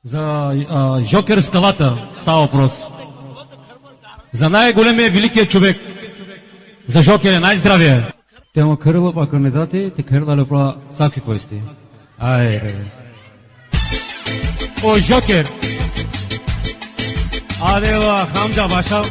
За Жокер скалата става въпрос. За най-големия великият човек. За Жокер е най-здравия. Те му кърла па кандидати, те кърла па саксифоисти. Айде. О, Жокер. Адева, Хамза Баша.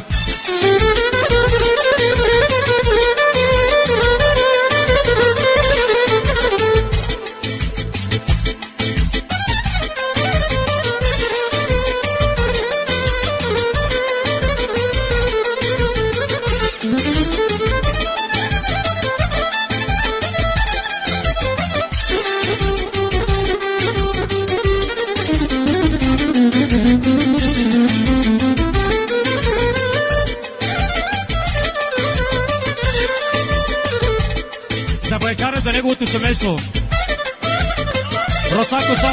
За Байкара, за неговото семейство. Роса коса.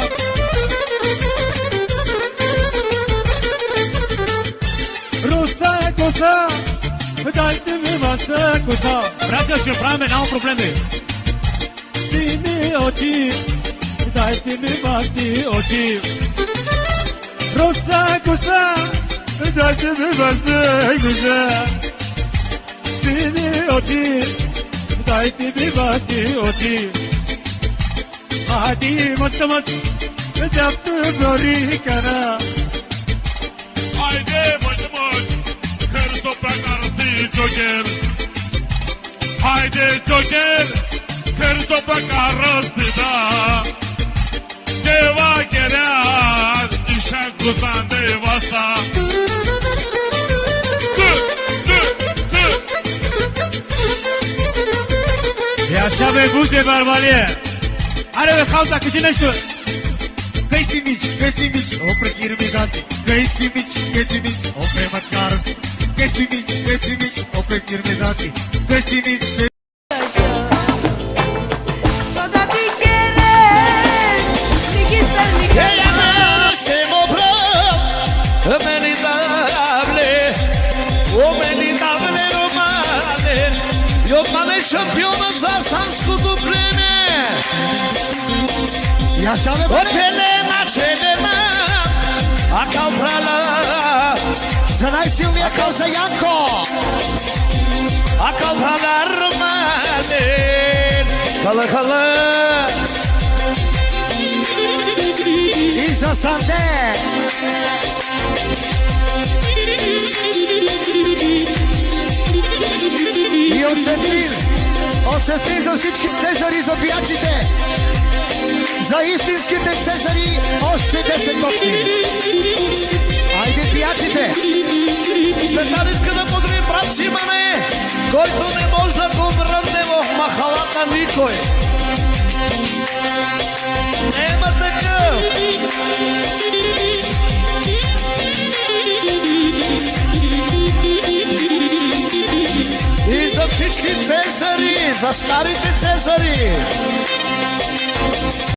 Роса коса, дайте ми ваша коса. Братя, ще правим няма проблеми. Сини очи, дайте ми ваши очи. Роса коса, дайте ми ваша коса. Сини очи, dайте ми ваши очи. Hadi mıt yaptı böri kana. Haydi mıt kır toprak arası Joker. Haydi Joker, kır toprak arasında. Deva gelen işen kuzan devasa. Yaşa be buze barbalje. Аре бе, Хамза, кажи нещо. Кай си мич, опре кирмигаци. Кай си мич, опре маткараци. Кай си мич, опре кирмигаци. Кай си мич, Só da te querer, me quistar, me querer. Ella me hace mopro, menitable romane. Yo pane шампиона за санското племе. Yaşa be bana. Челема, а калпрала, За най-силния кал за Янко. а калпрала романе. Кала. И за Санде. И усети за всички цезари, за пиячите. За истинските цезари още 10 точки. Айде пиячите. Светан иска да подри брат Симане, който не може да го мръдне в махалата никой. Нема такъв. И за всички цезари, за старите цезари.